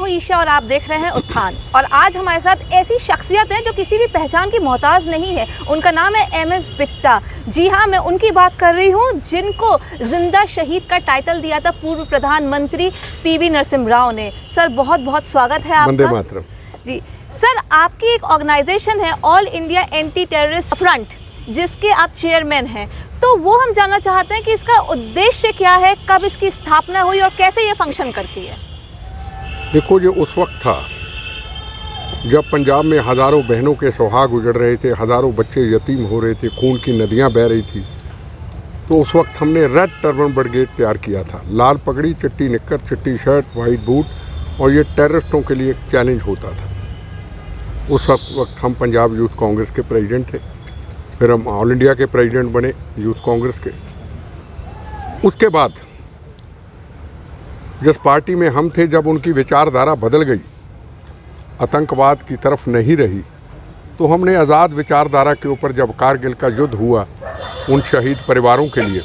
हूं ईशा और आप देख रहे हैं उत्थान। और आज हमारे साथ ऐसी शख्सियत है जो किसी भी पहचान की मोहताज नहीं है। उनका नाम है एमएस बिट्टा। जी हाँ, मैं उनकी बात कर रही हूं जिनको जिंदा शहीद का टाइटल दिया था पूर्व प्रधानमंत्री पीवी नरसिम्हा राव ने। सर बहुत बहुत स्वागत है आपका। वंदे मातरम। जी सर, आपकी एक ऑर्गेनाइजेशन है all India anti terrorist front, जिसके आप चेयरमैन हैं। तो वो हम जानना चाहते हैं कि इसका उद्देश्य क्या है, कब इसकी स्थापना हुई और कैसे ये फंक्शन करती है। देखो, ये उस वक्त था जब पंजाब में हज़ारों बहनों के सुहाग उजड़ रहे थे, हज़ारों बच्चे यतीम हो रहे थे, खून की नदियां बह रही थी। तो उस वक्त हमने रेड टर्बन ब्रिगेड तैयार किया था। लाल पगड़ी, चिट्टी निक्कर, चिट्टी शर्ट, वाइट बूट, और ये टेररिस्टों के लिए एक चैलेंज होता था। उस वक्त हम पंजाब यूथ कांग्रेस के प्रेसिडेंट थे, फिर हम ऑल इंडिया के प्रेसिडेंट बने यूथ कांग्रेस के। उसके बाद जिस पार्टी में हम थे, जब उनकी विचारधारा बदल गई, आतंकवाद की तरफ नहीं रही, तो हमने आज़ाद विचारधारा के ऊपर, जब कारगिल का युद्ध हुआ, उन शहीद परिवारों के लिए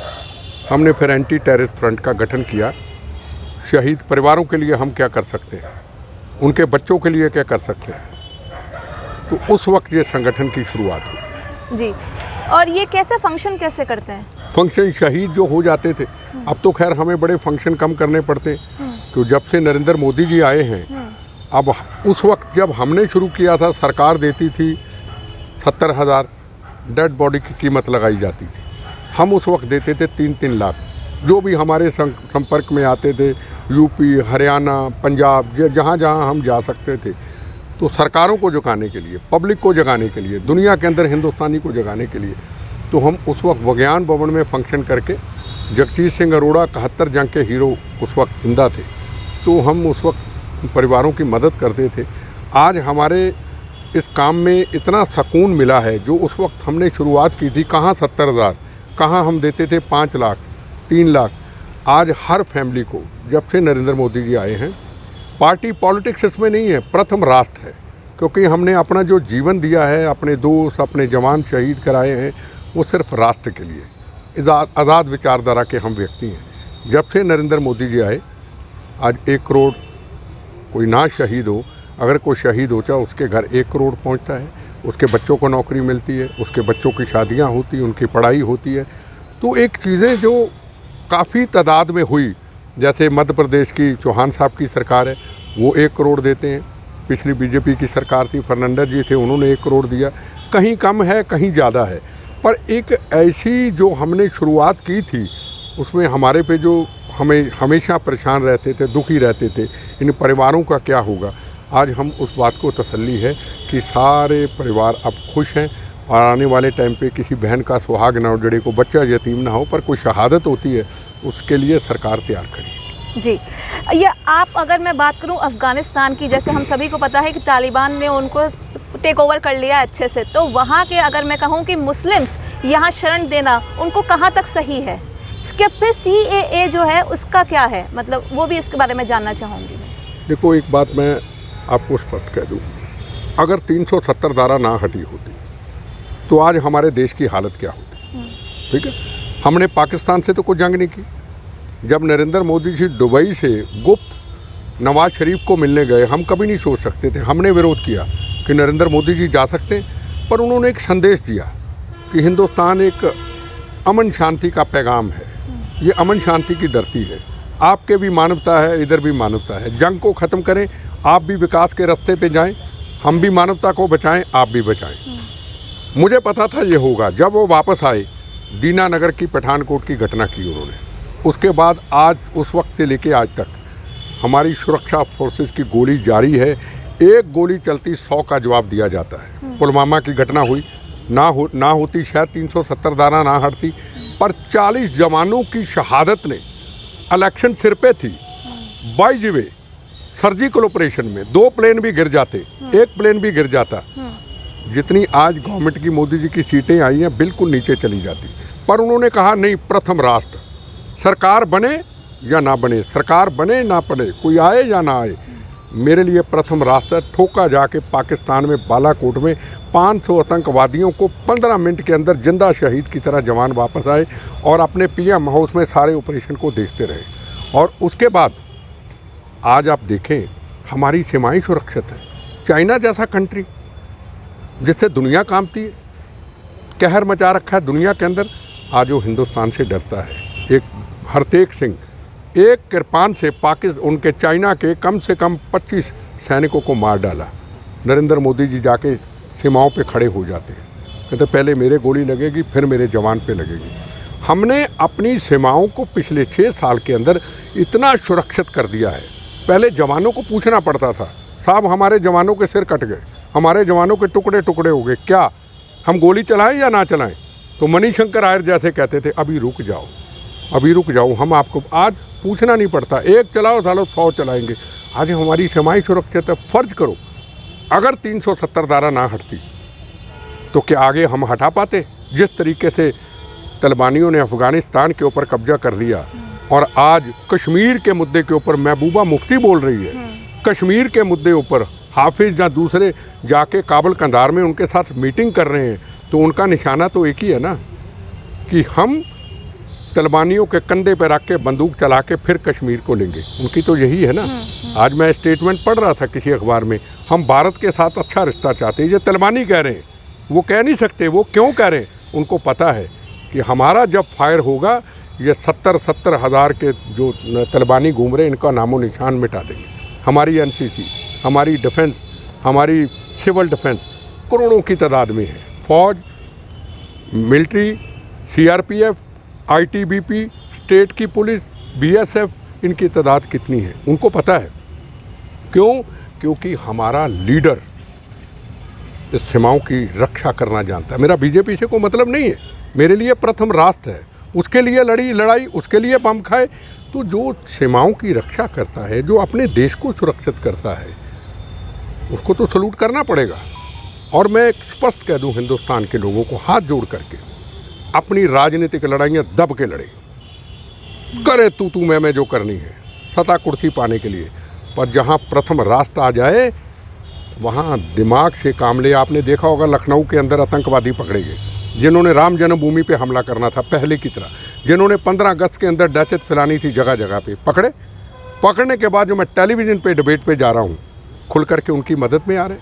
हमने फिर एंटी टेररिस्ट फ्रंट का गठन किया। शहीद परिवारों के लिए हम क्या कर सकते हैं, उनके बच्चों के लिए क्या कर सकते हैं, तो उस वक्त ये संगठन की शुरुआत हुई जी। और ये कैसे फंक्शन कैसे करते हैं? फंक्शन शहीद जो हो जाते थे, अब तो खैर हमें बड़े फंक्शन कम करने पड़ते, तो जब से नरेंद्र मोदी जी आए हैं, अब उस वक्त जब हमने शुरू किया था, सरकार देती थी 70,000, डेड बॉडी की कीमत लगाई जाती थी। हम उस वक्त देते थे 3-3 लाख। जो भी हमारे संपर्क में आते थे, यूपी, हरियाणा, पंजाब, जहाँ जहाँ हम जा सकते थे, तो सरकारों को जगाने के लिए, पब्लिक को जगाने के लिए, दुनिया के अंदर हिंदुस्तानी को जगाने के लिए, तो हम उस वक्त विज्ञान भवन में फंक्शन करके, जगजीत सिंह अरोड़ा 71 जंग के हीरो उस वक्त जिंदा थे, तो हम उस वक्त परिवारों की मदद करते थे। आज हमारे इस काम में इतना सुकून मिला है, जो उस वक्त हमने शुरुआत की थी, कहाँ 70,000, कहाँ हम देते थे 5 लाख, 3 लाख। आज हर फैमिली को, जब से नरेंद्र मोदी जी आए हैं, पार्टी पॉलिटिक्स इसमें नहीं है, प्रथम राष्ट्र है। क्योंकि हमने अपना जो जीवन दिया है, अपने दोस्त, अपने जवान शहीद कराए हैं, वो सिर्फ राष्ट्र के लिए। आज़ाद विचारधारा के हम व्यक्ति हैं। जब से नरेंद्र मोदी जी आए, आज 1 करोड़ कोई ना शहीद हो, अगर कोई शहीद हो जाए, उसके घर 1 करोड़ पहुंचता है, उसके बच्चों को नौकरी मिलती है, उसके बच्चों की शादियां होती हैं, उनकी पढ़ाई होती है। तो एक चीज़ें जो काफ़ी तादाद में हुई, जैसे मध्य प्रदेश की चौहान साहब की सरकार है, वो 1 करोड़ देते हैं। पिछली बीजेपी की सरकार थी, फर्नांडस जी थे, उन्होंने 1 करोड़ दिया। कहीं कम है, कहीं ज़्यादा है, पर एक ऐसी जो हमने शुरुआत की थी, उसमें हमारे पे जो हमें हमेशा परेशान रहते थे, दुखी रहते थे, इन परिवारों का क्या होगा। आज हम उस बात को तसल्ली है कि सारे परिवार अब खुश हैं, और आने वाले टाइम पे किसी बहन का सुहाग ना उजड़े, को बच्चा यतीम ना हो, पर कोई शहादत होती है, उसके लिए सरकार तैयार खड़ी। जी, ये आप, अगर मैं बात करूं अफ़गानिस्तान की, जैसे हम सभी को पता है कि तालिबान ने उनको टेक ओवर कर लिया अच्छे से, तो वहाँ के, अगर मैं कहूँ कि मुस्लिम्स यहाँ शरण देना उनको कहाँ तक सही है? इसके फिर CAA जो है उसका क्या है, मतलब वो भी इसके बारे में जानना चाहूँगी मैं। देखो, एक बात मैं आपको स्पष्ट कह दूँ, अगर 370 धारा ना हटी होती, तो आज हमारे देश की हालत क्या होती। ठीक है, हमने पाकिस्तान से तो कोई जंग नहीं की। जब नरेंद्र मोदी जी दुबई से गुप्त नवाज शरीफ को मिलने गए, हम कभी नहीं सोच सकते थे, हमने विरोध किया कि नरेंद्र मोदी जी जा सकते हैं, पर उन्होंने एक संदेश दिया कि हिंदुस्तान एक अमन शांति का पैगाम है, ये अमन शांति की धरती है, आपके भी मानवता है, इधर भी मानवता है, जंग को ख़त्म करें, आप भी विकास के रास्ते पे जाएं, हम भी मानवता को बचाएं, आप भी बचाएं। मुझे पता था ये होगा। जब वो वापस आए, दीनानगर की, पठानकोट की घटना की उन्होंने, उसके बाद आज, उस वक्त से लेके आज तक हमारी सुरक्षा फोर्सेस की गोली जारी है। एक गोली चलती 100 का जवाब दिया जाता है। पुलवामा की घटना हुई, ना होती शायद 370 धारा ना हटती, पर 40 जवानों की शहादत ने, इलेक्शन सिर पे थी, by the way surgical operation में 2 प्लेन भी गिर जाते, 1 प्लेन भी गिर जाता, जितनी आज गवर्नमेंट की, मोदी जी की सीटें आई हैं, बिल्कुल नीचे चली जाती। पर उन्होंने कहा नहीं, प्रथम राष्ट्र, सरकार बने या ना बने, सरकार बने ना बने, कोई आए या ना आए, मेरे लिए प्रथम रास्ता। ठोका जाके पाकिस्तान में बालाकोट में 500 आतंकवादियों को 15 मिनट के अंदर जिंदा शहीद की तरह जवान वापस आए, और अपने PM हाउस में सारे ऑपरेशन को देखते रहे। और उसके बाद आज आप देखें, हमारी सीमाएं सुरक्षित हैं। चाइना जैसा कंट्री जिससे दुनिया कांपती है, कहर मचा रखा है दुनिया के अंदर, आज वो हिंदुस्तान से डरता है। एक हरतेक सिंह एक कृपान से उनके चाइना के कम से कम 25 सैनिकों को मार डाला। नरेंद्र मोदी जी जाके सीमाओं पे खड़े हो जाते हैं, कहते पहले मेरे गोली लगेगी फिर मेरे जवान पे लगेगी। हमने अपनी सीमाओं को पिछले 6 साल के अंदर इतना सुरक्षित कर दिया है। पहले जवानों को पूछना पड़ता था, साहब हमारे जवानों के सिर कट गए, हमारे जवानों के टुकड़े टुकड़े हो गए, क्या हम गोली चलाएं या ना चलाएं? तो मणिशंकर आयर जैसे कहते थे अभी रुक जाओ, अभी रुक जाओ, हम आपको आज पूछना नहीं पड़ता, एक चलाओ सालो 100 चलाएंगे। आज हमारी सीमाएं सुरक्षित है। फर्ज करो अगर 370 धारा ना हटती तो क्या आगे हम हटा पाते? जिस तरीके से तालिबानियों ने अफ़गानिस्तान के ऊपर कब्जा कर लिया और आज कश्मीर के मुद्दे के ऊपर महबूबा मुफ्ती बोल रही है, कश्मीर के मुद्दे ऊपर हाफिज़ या दूसरे जाके काबुल कंधार में उनके साथ मीटिंग कर रहे हैं, तो उनका निशाना तो एक ही है ना कि हम तालिबानियों के कंधे पर रख के बंदूक चला के फिर कश्मीर को लेंगे। उनकी तो यही है ना। आज मैं स्टेटमेंट पढ़ रहा था किसी अखबार में, हम भारत के साथ अच्छा रिश्ता चाहते हैं। ये तालिबानी कह रहे हैं, वो कह नहीं सकते, वो क्यों कह रहे हैं? उनको पता है कि हमारा जब फायर होगा ये 70 हज़ार के जो तालिबानी घूम रहे हैं इनका नामो निशान मिटा देंगे। हमारी एनसीसी, हमारी डिफेंस, हमारी सिविल डिफेंस करोड़ों की तादाद में है। फौज, मिलिट्री, सीआरपीएफ, आईटीबीपी, स्टेट की पुलिस, बीएसएफ, इनकी तादाद कितनी है उनको पता है। क्यों? क्योंकि हमारा लीडर इस सीमाओं की रक्षा करना जानता है। मेरा बीजेपी से कोई मतलब नहीं है, मेरे लिए प्रथम राष्ट्र है, उसके लिए लड़ाई, उसके लिए बम खाए। तो जो सीमाओं की रक्षा करता है, जो अपने देश को सुरक्षित करता है, उसको तो सलूट करना पड़ेगा। और मैं स्पष्ट कह दूं हिंदुस्तान के लोगों को हाथ जोड़ करके, अपनी राजनीतिक लड़ाइयाँ दब के लड़े, करे तू मैं जो करनी है सत्ता कुर्सी पाने के लिए, पर जहाँ प्रथम राष्ट्र आ जाए वहाँ दिमाग से काम ले। आपने देखा होगा लखनऊ के अंदर आतंकवादी पकड़े गए जिन्होंने राम जन्मभूमि पे हमला करना था पहले की तरह, जिन्होंने 15 अगस्त के अंदर दहशत फैलानी थी जगह जगह पे, पकड़ने के बाद जो मैं टेलीविज़न पे डिबेट पे जा रहा हूँ, खुल करके उनकी मदद में आ रहे।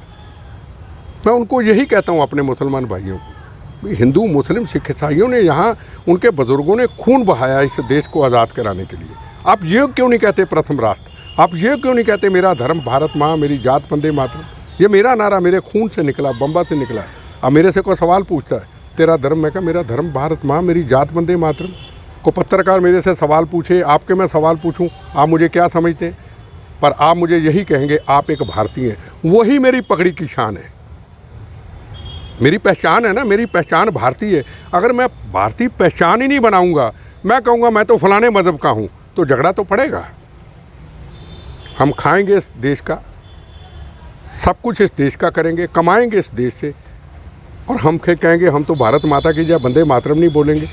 मैं उनको यही कहता हूँ अपने मुसलमान भाइयों को, हिंदू मुस्लिम सिख ईसाइयों ने यहाँ उनके बुज़ुर्गों ने खून बहाया इस देश को आज़ाद कराने के लिए। आप ये क्यों नहीं कहते प्रथम राष्ट्र? आप ये क्यों नहीं कहते मेरा धर्म भारत माँ, मेरी जात वंदे मातरम? ये मेरा नारा मेरे खून से निकला, बम्बा से निकला। अब मेरे से कोई सवाल पूछता है तेरा धर्म, मैं कहा मेरा धर्म भारत माँ, मेरी जात वंदे मातरम। को पत्रकार मेरे से सवाल पूछे, आपके मैं सवाल पूछूं, आप मुझे क्या समझते हैं? पर आप मुझे यही कहेंगे आप एक भारतीय हैं। वही मेरी पगड़ी की शान है, मेरी पहचान है ना, मेरी पहचान भारतीय है। अगर मैं भारतीय पहचान ही नहीं बनाऊंगा, मैं कहूँगा मैं तो फलाने मज़हब का हूँ, तो झगड़ा तो पड़ेगा। हम खाएंगे इस देश का, सब कुछ इस देश का करेंगे, कमाएंगे इस देश से, और हम कहेंगे हम तो भारत माता की जय वंदे मातरम नहीं बोलेंगे।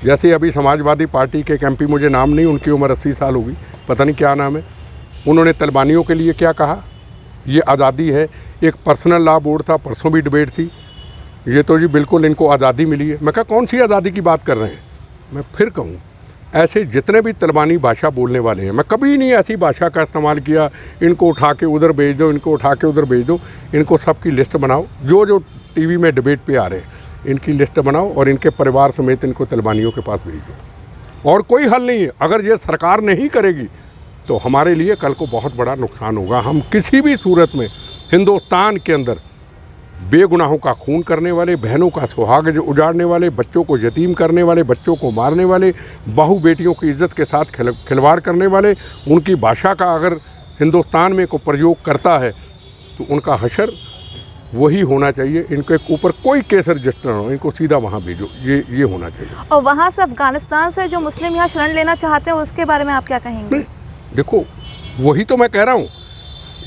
जैसे अभी समाजवादी पार्टी के एक एमपी, मुझे नाम नहीं, उनकी उम्र 80 साल होगी, पता नहीं क्या नाम है, उन्होंने तालिबानियों के लिए क्या कहा, ये आज़ादी है। एक पर्सनल लॉ बोर्ड था, परसों भी डिबेट थी, ये तो जी बिल्कुल इनको आज़ादी मिली है। मैं कहा कौन सी आज़ादी की बात कर रहे हैं? मैं फिर कहूँ ऐसे जितने भी तालिबानी भाषा बोलने वाले हैं, मैं कभी नहीं ऐसी भाषा का इस्तेमाल किया इनको उठा के उधर भेज दो, इनको उठा के उधर भेज दो। इनको सबकी लिस्ट बनाओ, जो जो टीवी में डिबेट पे आ रहे हैं इनकी लिस्ट बनाओ और इनके परिवार समेत इनको तालिबानियों के पास भेज दो। और कोई हल नहीं है। अगर ये सरकार नहीं करेगी तो हमारे लिए कल को बहुत बड़ा नुकसान होगा। हम किसी भी सूरत में हिंदुस्तान के अंदर बेगुनाहों का खून करने वाले, बहनों का सुहाग उजाड़ने वाले, बच्चों को यतीम करने वाले, बच्चों को मारने वाले, बहू बेटियों की इज्जत के साथ खिलवाड़ करने वाले, उनकी भाषा का अगर हिंदुस्तान में को प्रयोग करता है तो उनका हशर वही होना चाहिए। इनके ऊपर कोई केस रजिस्टर हो, इनको सीधा वहाँ भेजो, ये होना चाहिए। और वहाँ से अफगानिस्तान से जो मुस्लिम यहाँ शरण लेना चाहते हैं उसके बारे में आप क्या कहेंगे? देखो वही तो मैं कह रहा हूँ,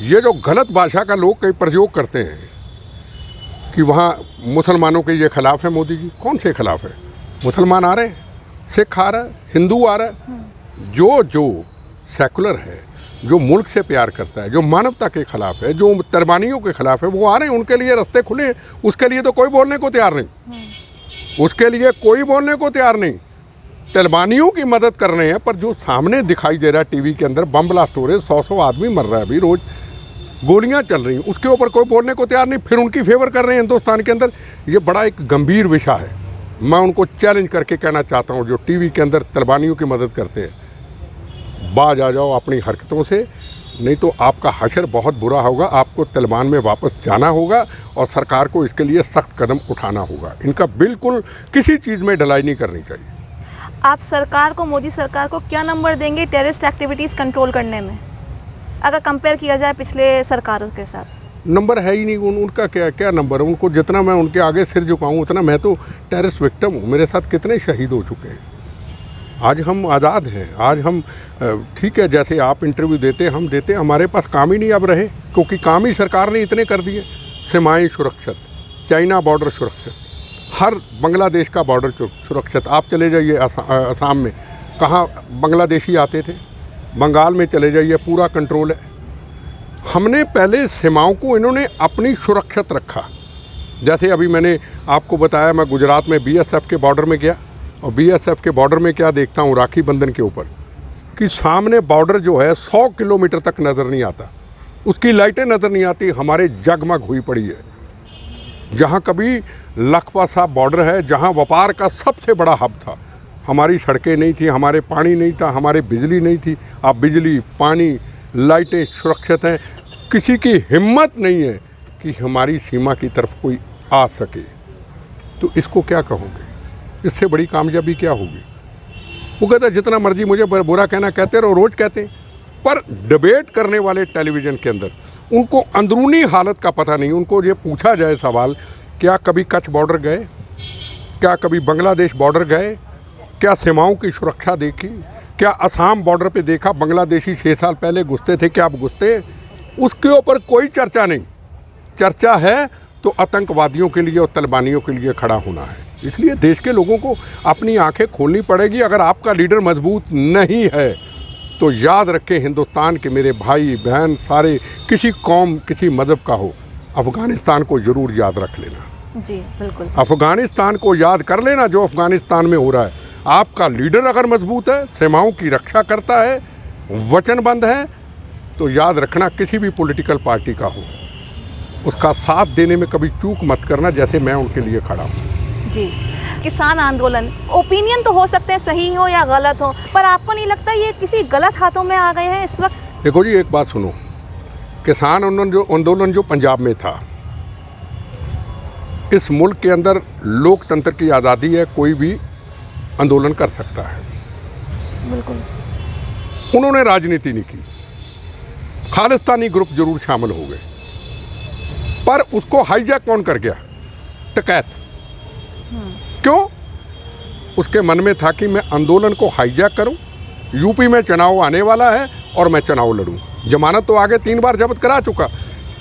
ये जो गलत भाषा का लोग कई प्रयोग करते हैं कि वहाँ मुसलमानों के ये खिलाफ है मोदी जी। कौन से खिलाफ है? मुसलमान आ रहे हैं, सिख आ रहा है, हिंदू आ रहा है। जो सेकुलर है, जो मुल्क से प्यार करता है, जो मानवता के खिलाफ है, जो तालिबानियों के खिलाफ है, वो आ रहे हैं। उनके लिए रास्ते खुले हैं। उसके लिए तो कोई बोलने को तैयार नहीं, उसके लिए कोई बोलने को तैयार नहीं। तालिबानियों की मदद कर रहे हैं, पर जो सामने दिखाई दे रहा है टीवी के अंदर बम ब्लास्ट हो रहे हैं, 100 आदमी मर रहा है अभी रोज़। गोलियां चल रही हैं, उसके ऊपर कोई बोलने को तैयार नहीं, फिर उनकी फेवर कर रहे हैं हिंदुस्तान के अंदर। ये बड़ा एक गंभीर विषय है। मैं उनको चैलेंज करके कहना चाहता हूँ, जो टीवी के अंदर तलिबानियों की मदद करते हैं, बाज आ जाओ अपनी हरकतों से, नहीं तो आपका हशर बहुत बुरा होगा। आपको तालिबान में वापस जाना होगा और सरकार को इसके लिए सख्त कदम उठाना होगा। इनका बिल्कुल किसी चीज़ में ढिलाई नहीं करनी चाहिए। आप सरकार को, मोदी सरकार को क्या नंबर देंगे टेररिस्ट एक्टिविटीज़ कंट्रोल करने में, अगर कंपेयर किया जाए पिछले सरकारों के साथ? नंबर है ही नहीं। उनका क्या नंबर है? उनको जितना मैं उनके आगे सिर झुकाऊँ उतना, मैं तो टेररिस्ट विक्टिम हूँ। मेरे साथ कितने शहीद हो चुके हैं। आज हम आज़ाद हैं। आज हम ठीक है, जैसे आप इंटरव्यू देते हम देते, हमारे पास काम ही नहीं अब रहे, क्योंकि काम ही सरकार ने इतने कर दिए। सीमाएँ सुरक्षित, चाइना बॉर्डर सुरक्षित, हर बांग्लादेश का बॉर्डर सुरक्षित। आप चले जाइए असम में, कहाँ बांग्लादेशी आते थे, बंगाल में चले जाइए, पूरा कंट्रोल है। हमने पहले सीमाओं को इन्होंने अपनी सुरक्षित रखा। जैसे अभी मैंने आपको बताया, मैं गुजरात में बीएसएफ के बॉर्डर में गया, और बीएसएफ के बॉर्डर में क्या देखता हूँ, राखी बंधन के ऊपर, कि सामने बॉर्डर जो है 100 किलोमीटर तक नज़र नहीं आता, उसकी लाइटें नज़र नहीं आती, हमारे जगमग हुई पड़ी है। जहाँ कभी लखपत सा बॉर्डर है, जहाँ व्यापार का सबसे बड़ा हब था, हमारी सड़कें नहीं थी, हमारे पानी नहीं था, हमारे बिजली नहीं थी। अब बिजली, पानी, लाइटें सुरक्षित हैं। किसी की हिम्मत नहीं है कि हमारी सीमा की तरफ कोई आ सके। तो इसको क्या कहोगे? इससे बड़ी कामयाबी क्या होगी? वो कहता है जितना मर्जी मुझे बुरा कहना कहते रहो, रोज़ कहते हैं। पर डिबेट करने वाले टेलीविज़न के अंदर उनको अंदरूनी हालत का पता नहीं। उनको ये पूछा जाए सवाल, क्या कभी कच्छ बॉर्डर गए, क्या कभी बांग्लादेश बॉर्डर गए, क्या सीमाओं की सुरक्षा देखी, क्या असम बॉर्डर पे देखा, बांग्लादेशी 6 साल पहले घुसते थे, क्या अब घुसते? उसके ऊपर कोई चर्चा नहीं। चर्चा है तो आतंकवादियों के लिए और तालिबानियों के लिए खड़ा होना है। इसलिए देश के लोगों को अपनी आंखें खोलनी पड़ेगी। अगर आपका लीडर मजबूत नहीं है तो याद रखें, हिंदुस्तान के मेरे भाई बहन सारे, किसी कौम किसी मज़हब का हो, अफ़गानिस्तान को ज़रूर याद रख लेना। जी बिल्कुल, अफ़गानिस्तान को याद कर लेना जो अफ़गानिस्तान में हो रहा है। आपका लीडर अगर मजबूत है, सीमाओं की रक्षा करता है, वचनबद्ध है, तो याद रखना किसी भी पॉलिटिकल पार्टी का हो, उसका साथ देने में कभी चूक मत करना, जैसे मैं उनके लिए खड़ा हूँ। जी। किसान आंदोलन, ओपिनियन तो हो सकते हैं सही हो या गलत हो, पर आपको नहीं लगता ये किसी गलत हाथों में आ गए हैं इस वक्त? देखो जी, एक बात सुनो, किसान आंदोलन जो पंजाब में था, इस मुल्क के अंदर लोकतंत्र की आज़ादी है, कोई भी आंदोलन कर सकता है। बिल्कुल। उन्होंने राजनीति नहीं की, खालिस्तानी ग्रुप जरूर शामिल हो गए, पर उसको हाईजैक कौन कर गया? डकैत। क्यों? उसके मन में था कि मैं आंदोलन को हाईजैक करूं, यूपी में चुनाव आने वाला है और मैं चुनाव लड़ूं। जमानत तो आगे 3 बार जब्त करा चुका।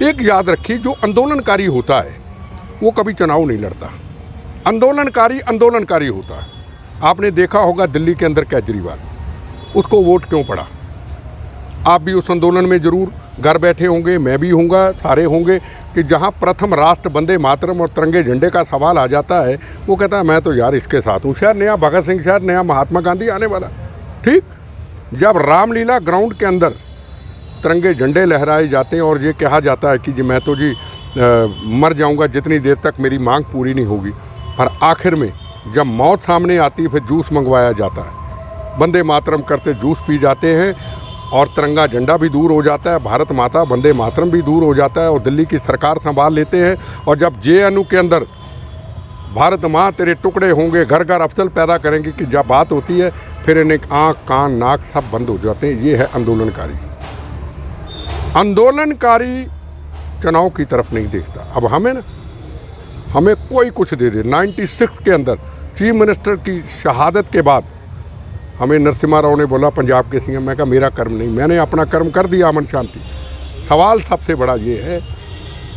एक याद रखिए, जो आंदोलनकारी होता है वो कभी चुनाव नहीं लड़ता। आंदोलनकारी होता है। आपने देखा होगा दिल्ली के अंदर केजरीवाल, उसको वोट क्यों पड़ा? आप भी उस आंदोलन में ज़रूर घर बैठे होंगे, मैं भी होऊंगा, सारे होंगे, कि जहां प्रथम राष्ट्र वंदे मातरम और तिरंगे झंडे का सवाल आ जाता है, वो कहता है मैं तो यार इसके साथ हूँ। शायद नया भगत सिंह, शायद नया महात्मा गांधी आने वाला। ठीक, जब रामलीला ग्राउंड के अंदर तिरंगे झंडे लहराए जाते हैं और ये कहा जाता है कि जी मैं तो जी मर जाऊँगा जितनी देर तक मेरी मांग पूरी नहीं होगी, पर आखिर में जब मौत सामने आती है फिर जूस मंगवाया जाता है, वंदे मातरम करते जूस पी जाते हैं और तिरंगा झंडा भी दूर हो जाता है, भारत माता वंदे मातरम भी दूर हो जाता है और दिल्ली की सरकार संभाल लेते हैं। और जब जेएनयू के अंदर भारत माँ तेरे टुकड़े होंगे, घर घर अफसल पैदा करेंगे की जब बात होती है, फिर इन्हें आँख कान नाक सब बंद हो जाते हैं। ये है आंदोलनकारी। आंदोलनकारी चुनाव की तरफ नहीं देखता। अब हमें कोई कुछ दे दे। 96 के अंदर चीफ मिनिस्टर की शहादत के बाद हमें नरसिम्हा राव ने बोला पंजाब के सीएम, मैं कहा मेरा कर्म नहीं, मैंने अपना कर्म कर दिया, अमन शांति। सवाल सबसे बड़ा ये है,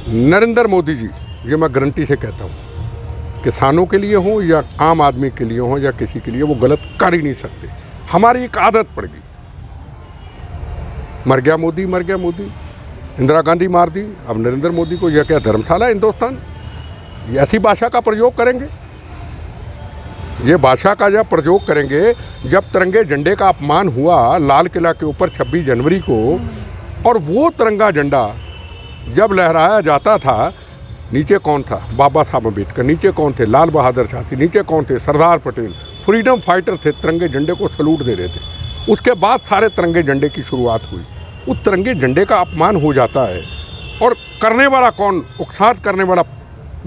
नरेंद्र मोदी जी, ये मैं गारंटी से कहता हूँ, किसानों के लिए हों या आम आदमी के लिए हों या किसी के लिए, वो गलत कर ही नहीं सकते। हमारी एक आदत पड़ गई, मर गया मोदी, मर गया मोदी, इंदिरा गांधी मार दी, अब नरेंद्र मोदी को यह क्या धर्मशाला हिंदुस्तान, ये ऐसी भाषा का प्रयोग करेंगे? ये भाषा का जब प्रयोग करेंगे, जब तिरंगे झंडे का अपमान हुआ लाल किला के ऊपर 26 जनवरी को, और वो तिरंगा झंडा जब लहराया जाता था, नीचे कौन था? बाबा साहब अम्बेडकर। नीचे कौन थे? लाल बहादुर शास्त्री। नीचे कौन थे? सरदार पटेल। फ्रीडम फाइटर थे, तिरंगे झंडे को सलूट दे रहे थे। उसके बाद सारे तिरंगे झंडे की शुरुआत हुई। उस तिरंगे झंडे का अपमान हो जाता है, और करने वाला कौन? उकसाहट करने वाला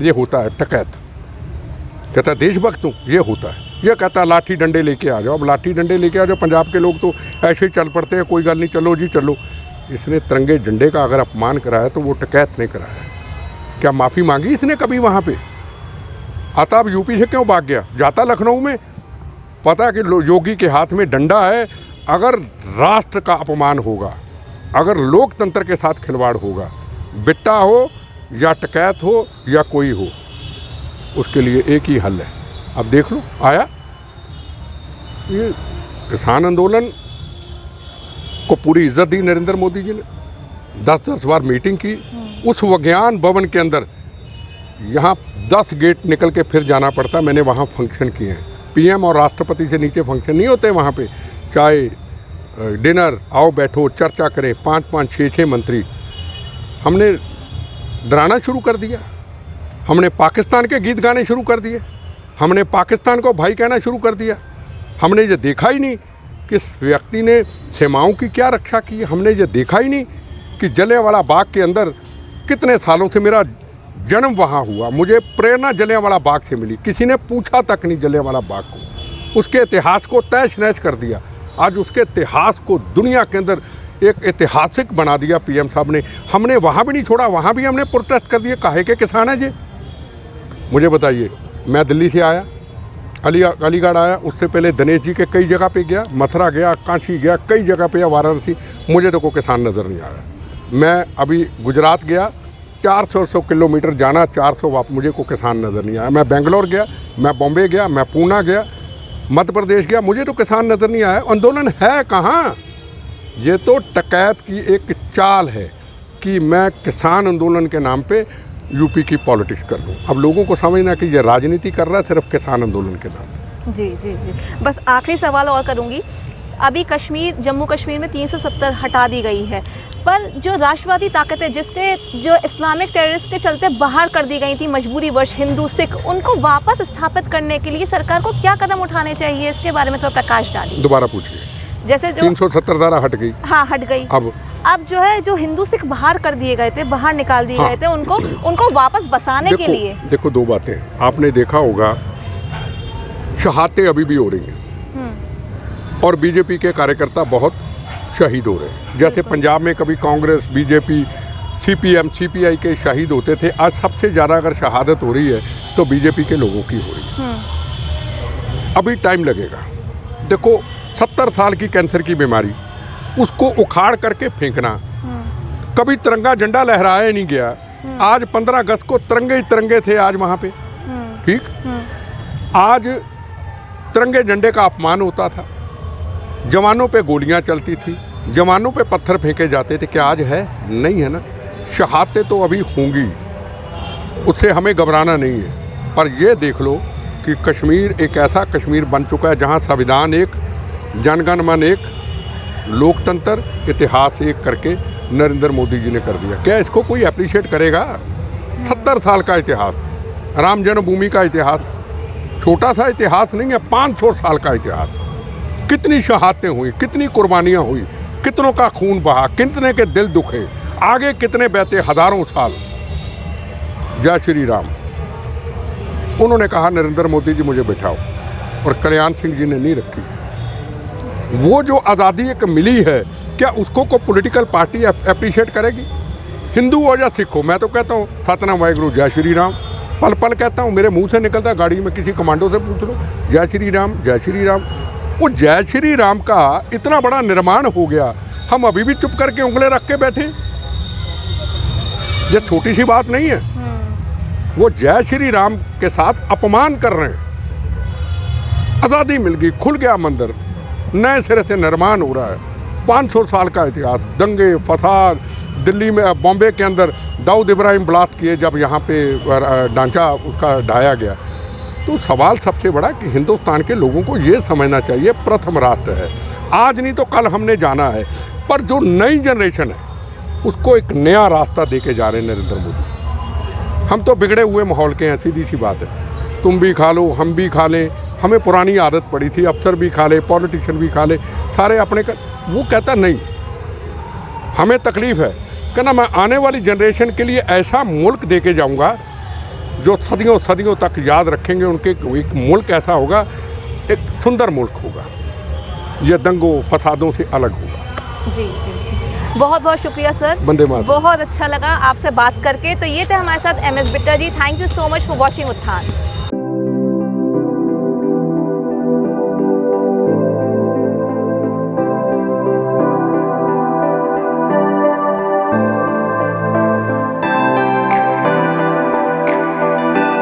ये होता है टकैत। कहता है देशभक्त हूँ, ये होता है। ये कहता है लाठी डंडे लेके आ जाओ। अब लाठी डंडे लेके आ जाओ, पंजाब के लोग तो ऐसे ही चल पड़ते हैं, कोई गल नहीं, चलो जी चलो। इसने तिरंगे झंडे का अगर अपमान कराया तो वो टकैत ने कराया। क्या माफ़ी मांगी इसने कभी वहाँ पे? आता अब यूपी से क्यों भाग गया? जाता लखनऊ में। पता कि योगी के हाथ में डंडा है। अगर राष्ट्र का अपमान होगा, अगर लोकतंत्र के साथ खिलवाड़ होगा, बिट्टा हो या टकैत हो या कोई हो, उसके लिए एक ही हल है। अब देख लो, आया ये किसान आंदोलन को पूरी इज्जत दी नरेंद्र मोदी जी ने। 10-10 बार मीटिंग की उस विज्ञान भवन के अंदर। यहाँ 10 गेट निकल के फिर जाना पड़ता। मैंने वहाँ फंक्शन किए हैं। पीएम और राष्ट्रपति से नीचे फंक्शन नहीं होते वहाँ पे। चाय, डिनर, आओ बैठो, चर्चा करें, 5-5, 6-6 मंत्री। हमने डराना शुरू कर दिया। हमने पाकिस्तान के गीत गाने शुरू कर दिए। हमने पाकिस्तान को भाई कहना शुरू कर दिया। हमने ये देखा ही नहीं कि इस व्यक्ति ने सीमाओं की क्या रक्षा की। हमने ये देखा ही नहीं कि जलियांवाला बाग के अंदर कितने सालों से मेरा जन्म वहाँ हुआ, मुझे प्रेरणा जलियांवाला बाग से मिली। किसी ने पूछा तक नहीं जलियांवाला बाग को। उसके इतिहास को तहस नहस कर दिया। आज उसके इतिहास को दुनिया के अंदर एक ऐतिहासिक बना दिया पीएम साहब ने। हमने वहाँ भी नहीं छोड़ा, वहाँ भी हमने प्रोटेस्ट कर दिए। काहे के किसान है जी? मुझे बताइए, मैं दिल्ली से आया, अलीगढ़ आया, उससे पहले दिनेश जी के कई जगह पे गया, मथुरा गया, काशी गया, कई जगह पे, वाराणसी। मुझे तो कोई किसान नज़र नहीं आया। मैं अभी गुजरात गया, 400 किलोमीटर जाना, 400 वापस, मुझे कोई किसान नज़र नहीं आया। मैं बेंगलोर गया, मैं बॉम्बे गया, मैं पूना गया, मध्य प्रदेश गया, मुझे तो किसान नज़र नहीं आया। आंदोलन है कहाँ? ये तो टकैत की एक चाल है कि मैं किसान आंदोलन के नाम पे यूपी की पॉलिटिक्स कर लूँ। अब लोगों को समझना कि ये राजनीति कर रहा है सिर्फ किसान आंदोलन के नाम पे। जी जी जी, बस आखिरी सवाल और करूँगी। अभी कश्मीर, जम्मू कश्मीर में 370 हटा दी गई है, पर जो राष्ट्रवादी ताकतें जिसके जो इस्लामिक टेररिस्ट के चलते बाहर कर दी गई थी मजबूरी वश, हिंदू सिख, उनको वापस स्थापित करने के लिए सरकार को क्या कदम उठाने चाहिए? इसके बारे में थोड़ा प्रकाश डालिए। दोबारा पूछिए। जैसे जो 370 धारा हट गई। हाँ, हट गई। अब जो है, जो हिंदू सिख बाहर कर दिए गए थे, बाहर निकाल दिए गए थे, उनको वापस बसाने के लिए। देखो, दो बातें आपने देखा होगा, शहादतें अभी भी हो रही हैं और बीजेपी के कार्यकर्ता बहुत शहीद हो रहे हैं। जैसे पंजाब में कभी कांग्रेस, बीजेपी, सीपीएम, सीपीआई के शहीद होते थे, आज सबसे ज़्यादा अगर शहादत हो रही है तो बीजेपी के लोगों की हो रही है। अभी टाइम लगेगा। देखो, 70 साल की कैंसर की बीमारी, उसको उखाड़ करके फेंकना। कभी तिरंगा झंडा लहराया नहीं गया। आज 15 अगस्त को तिरंगे ही तिरंगे थे आज वहाँ पे, ठीक। आज तिरंगे झंडे का अपमान होता था, जवानों पे गोलियां चलती थी, जवानों पे पत्थर फेंके जाते थे। क्या आज है? नहीं है ना। शहादतें तो अभी होंगी, उससे हमें घबराना नहीं है। पर ये देख लो कि कश्मीर एक ऐसा कश्मीर बन चुका है जहाँ संविधान एक, जनगण मन एक, लोकतंत्र, इतिहास एक करके नरेंद्र मोदी जी ने कर दिया। क्या इसको कोई अप्रिशिएट करेगा? 70 साल का इतिहास, राम जन्मभूमि का इतिहास, छोटा सा इतिहास नहीं है, 500 साल का इतिहास। कितनी शहादतें हुई, कितनी कुर्बानियाँ हुई, कितनों का खून बहा, कितने के दिल दुखे, आगे कितने बहते हज़ारों साल। जय श्री राम। उन्होंने कहा नरेंद्र मोदी जी मुझे बिठाओ, और कल्याण सिंह जी ने नहीं रखी। वो जो आज़ादी एक मिली है, क्या उसको को पॉलिटिकल पार्टी अप्रिशिएट करेगी? हिंदू हो या सिख हो, मैं तो कहता हूँ सतनाम वाहिगुरु, जय श्री राम, पल पल कहता हूँ। मेरे मुंह से निकलता है, गाड़ी में किसी कमांडो से पूछ लो, जय श्री राम, जय श्री राम। वो जय श्री राम का इतना बड़ा निर्माण हो गया, हम अभी भी चुप करके उंगलें रख के बैठे। ये छोटी सी बात नहीं है। वो जय श्री राम के साथ अपमान कर रहे हैं। आज़ादी मिल गई, खुल गया मंदिर, नए सिरे से निर्माण हो रहा है। 500 साल का इतिहास, दंगे फसाद, दिल्ली में, बॉम्बे के अंदर दाऊद इब्राहिम ब्लास्ट किए जब यहाँ पे ढांचा उसका ढाया गया। तो सवाल सबसे बड़ा कि हिंदुस्तान के लोगों को ये समझना चाहिए प्रथम राष्ट्र है, आज नहीं तो कल हमने जाना है। पर जो नई जनरेशन है उसको एक नया रास्ता दे के जा रहे हैं नरेंद्र मोदी। हम तो बिगड़े हुए माहौल के हैं, सीधी सी बात है। तुम भी खा लो, हम भी खा लें, हमें पुरानी आदत पड़ी थी, अफसर भी खा ले, पॉलिटिशियन भी खा ले, सारे अपने का। वो कहता नहीं, हमें तकलीफ़ है, कहना मैं आने वाली जनरेशन के लिए ऐसा मुल्क दे के जाऊँगा जो सदियों सदियों तक याद रखेंगे। उनके एक मुल्क ऐसा होगा, एक सुंदर मुल्क होगा, यह दंगों फसादों से अलग होगा। जी जी जी, बहुत बहुत शुक्रिया सर, वंदे मातरम। बहुत अच्छा लगा आपसे बात करके। तो ये थे हमारे साथ MS Bitta ji. Thank you so much for watching उत्थान।